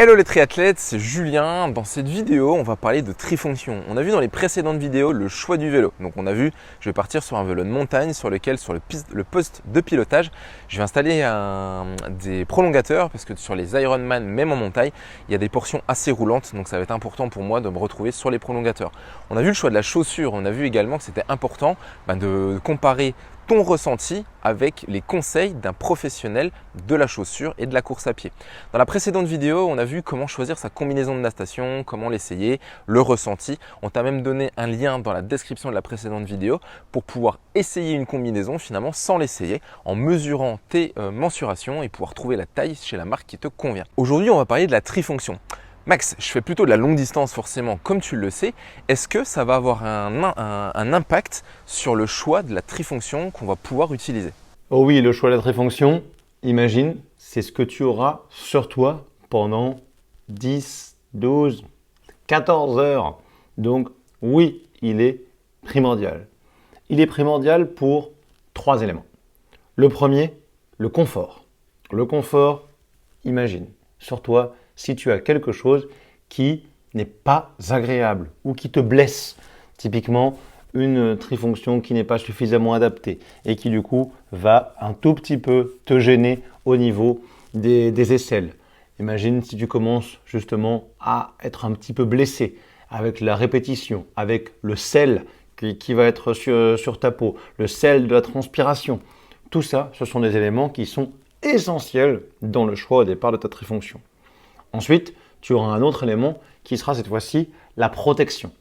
Hello les triathlètes, c'est Julien. Dans cette vidéo, on va parler de trifonction. On a vu dans les précédentes vidéos le choix du vélo. Donc on a vu, je vais partir sur un vélo de montagne sur lequel, sur le poste de pilotage, je vais installer des prolongateurs parce que sur les Ironman, même en montagne, il y a des portions assez roulantes. Donc ça va être important pour moi de me retrouver sur les prolongateurs. On a vu le choix de la chaussure. On a vu également que c'était important de comparer ton ressenti avec les conseils d'un professionnel de la chaussure et de la course à pied. Dans la précédente vidéo, on a vu comment choisir sa combinaison de natation, comment l'essayer, le ressenti. On t'a même donné un lien dans la description de la précédente vidéo pour pouvoir essayer une combinaison finalement sans l'essayer, en mesurant tes mensurations et pouvoir trouver la taille chez la marque qui te convient. Aujourd'hui, on va parler de la trifonction. Max, je fais plutôt de la longue distance forcément, comme tu le sais. Est-ce que ça va avoir un impact sur le choix de la trifonction qu'on va pouvoir utiliser? Oh oui, le choix de la trifonction, imagine, c'est ce que tu auras sur toi pendant 10, 12, 14 heures. Donc oui, il est primordial. Il est primordial pour 3 éléments. Le premier, le confort. Le confort, imagine, sur toi, si tu as quelque chose qui n'est pas agréable ou qui te blesse, typiquement une trifonction qui n'est pas suffisamment adaptée et qui du coup va un tout petit peu te gêner au niveau des aisselles. Imagine si tu commences justement à être un petit peu blessé avec la répétition, avec le sel qui va être sur ta peau, le sel de la transpiration. Tout ça, ce sont des éléments qui sont essentiels dans le choix au départ de ta trifonction. Ensuite, tu auras un autre élément qui sera cette fois-ci la protection.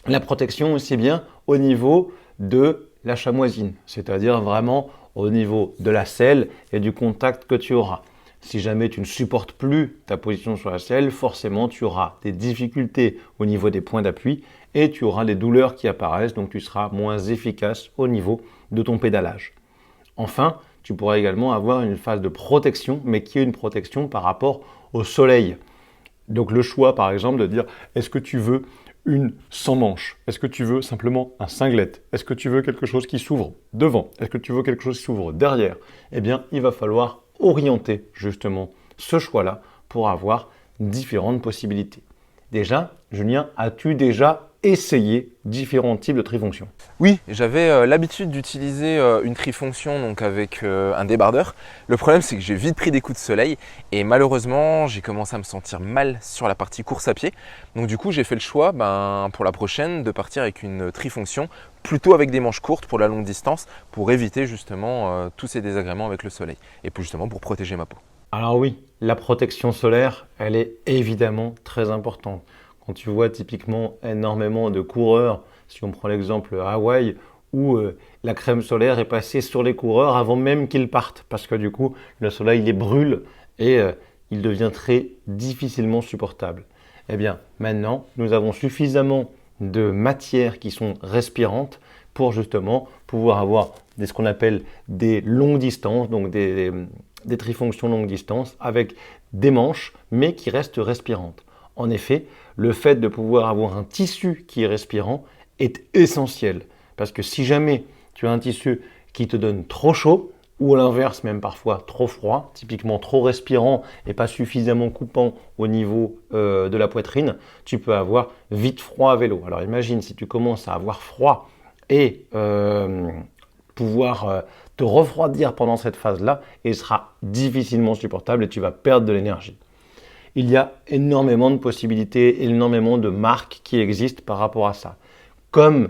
La protection aussi bien au niveau de la chamoisine, c'est-à-dire vraiment au niveau de la selle et du contact que tu auras. Si jamais tu ne supportes plus ta position sur la selle, forcément tu auras des difficultés au niveau des points d'appui et tu auras des douleurs qui apparaissent, donc tu seras moins efficace au niveau de ton pédalage. Enfin, tu pourras également avoir une phase de protection, mais qui est une protection par rapport au soleil. Donc le choix par exemple de dire est-ce que tu veux une sans manche? Est-ce que tu veux simplement un singlet? Est-ce que tu veux quelque chose qui s'ouvre devant? Est-ce que tu veux quelque chose qui s'ouvre derrière? Eh bien, il va falloir orienter justement ce choix-là pour avoir différentes possibilités. Déjà, Julien, as-tu déjà essayé différents types de trifonction? Oui, j'avais l'habitude d'utiliser une trifonction donc avec un débardeur. Le problème, c'est que j'ai vite pris des coups de soleil et malheureusement, j'ai commencé à me sentir mal sur la partie course à pied. Donc du coup, j'ai fait le choix pour la prochaine de partir avec une trifonction plutôt avec des manches courtes pour la longue distance pour éviter justement tous ces désagréments avec le soleil et puis justement pour protéger ma peau. Alors oui, la protection solaire, elle est évidemment très importante. Quand tu vois typiquement énormément de coureurs, si on prend l'exemple à Hawaï, où la crème solaire est passée sur les coureurs avant même qu'ils partent, parce que du coup, le soleil les brûle et il devient très difficilement supportable. Eh bien, maintenant, nous avons suffisamment de matières qui sont respirantes pour justement pouvoir avoir ce qu'on appelle des longues distances, donc des trifonctions longue distance avec des manches, mais qui restent respirantes. En effet, le fait de pouvoir avoir un tissu qui est respirant est essentiel. Parce que si jamais tu as un tissu qui te donne trop chaud, ou à l'inverse même parfois trop froid, typiquement trop respirant et pas suffisamment coupant au niveau de la poitrine, tu peux avoir vite froid à vélo. Alors imagine si tu commences à avoir froid et pouvoir te refroidir pendant cette phase-là, et il sera difficilement supportable et tu vas perdre de l'énergie. Il y a énormément de possibilités, énormément de marques qui existent par rapport à ça. Comme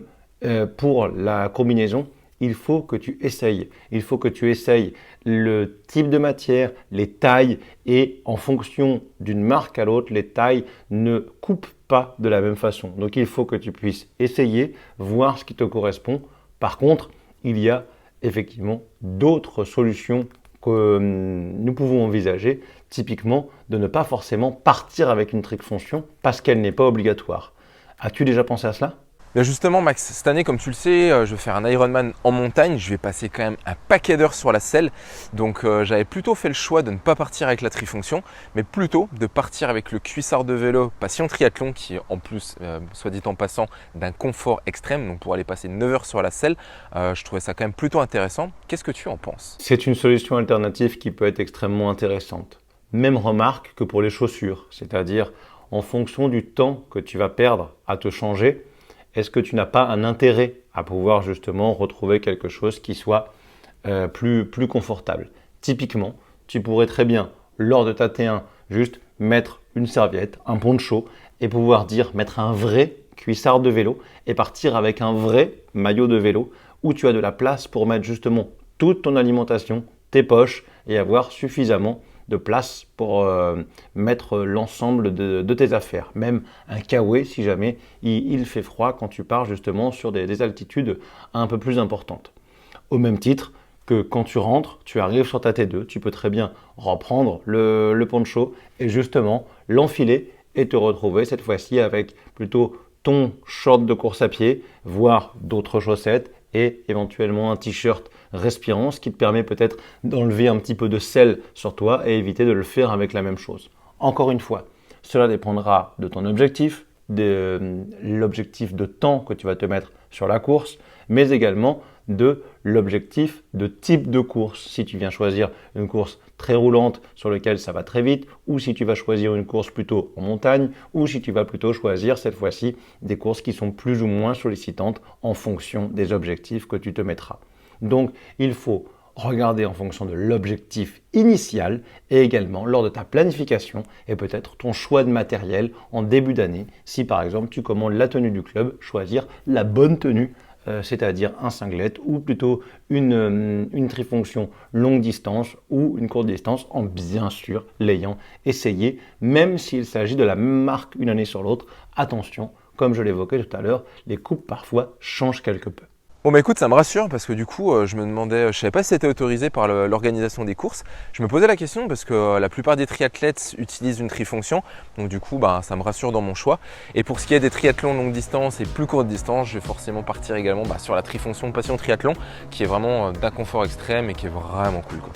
pour la combinaison, il faut que tu essayes. Il faut que tu essayes le type de matière, les tailles, et en fonction d'une marque à l'autre, les tailles ne coupent pas de la même façon. Donc il faut que tu puisses essayer, voir ce qui te correspond. Par contre, il y a effectivement d'autres solutions que nous pouvons envisager, typiquement de ne pas forcément partir avec une trifonction parce qu'elle n'est pas obligatoire. As-tu déjà pensé à cela? Bien justement Max, cette année comme tu le sais, je vais faire un Ironman en montagne, je vais passer quand même un paquet d'heures sur la selle, donc j'avais plutôt fait le choix de ne pas partir avec la trifonction, mais plutôt de partir avec le cuissard de vélo Passion Triathlon qui est en plus, soit dit en passant, d'un confort extrême, donc pour aller passer 9 heures sur la selle, je trouvais ça quand même plutôt intéressant. Qu'est-ce que tu en penses? C'est une solution alternative qui peut être extrêmement intéressante. Même remarque que pour les chaussures, c'est-à-dire en fonction du temps que tu vas perdre à te changer, est-ce que tu n'as pas un intérêt à pouvoir justement retrouver quelque chose qui soit plus confortable? Typiquement, tu pourrais très bien, lors de ta T1, juste mettre une serviette, un poncho et pouvoir mettre un vrai cuissard de vélo et partir avec un vrai maillot de vélo où tu as de la place pour mettre justement toute ton alimentation, tes poches et avoir suffisamment de place pour mettre l'ensemble de tes affaires. Même un kawaii si jamais il fait froid quand tu pars justement sur des altitudes un peu plus importantes. Au même titre que quand tu rentres, tu arrives sur ta T2, tu peux très bien reprendre le poncho et justement l'enfiler et te retrouver cette fois-ci avec plutôt ton short de course à pied, voire d'autres chaussettes et éventuellement un t-shirt respirant, ce qui te permet peut-être d'enlever un petit peu de sel sur toi et éviter de le faire avec la même chose. Encore une fois, cela dépendra de ton objectif, de l'objectif de temps que tu vas te mettre sur la course, mais également de l'objectif de type de course. Si tu viens choisir une course très roulante sur laquelle ça va très vite, ou si tu vas choisir une course plutôt en montagne, ou si tu vas plutôt choisir cette fois-ci des courses qui sont plus ou moins sollicitantes en fonction des objectifs que tu te mettras. Donc, il faut regarder en fonction de l'objectif initial et également lors de ta planification et peut-être ton choix de matériel en début d'année. Si par exemple tu commandes la tenue du club, choisir la bonne tenue, c'est-à-dire un singlet ou plutôt une trifonction longue distance ou une courte distance en bien sûr l'ayant essayé, même s'il s'agit de la même marque une année sur l'autre. Attention, comme je l'évoquais tout à l'heure, les coupes parfois changent quelque peu. Bon bah écoute, ça me rassure parce que du coup je me demandais, je savais pas si c'était autorisé par l'organisation des courses. Je me posais la question parce que la plupart des triathlètes utilisent une trifonction, donc du coup bah, ça me rassure dans mon choix. Et pour ce qui est des triathlons longue distance et plus courte distance, je vais forcément partir également sur la trifonction Passion Triathlon qui est vraiment d'un confort extrême et qui est vraiment cool, quoi.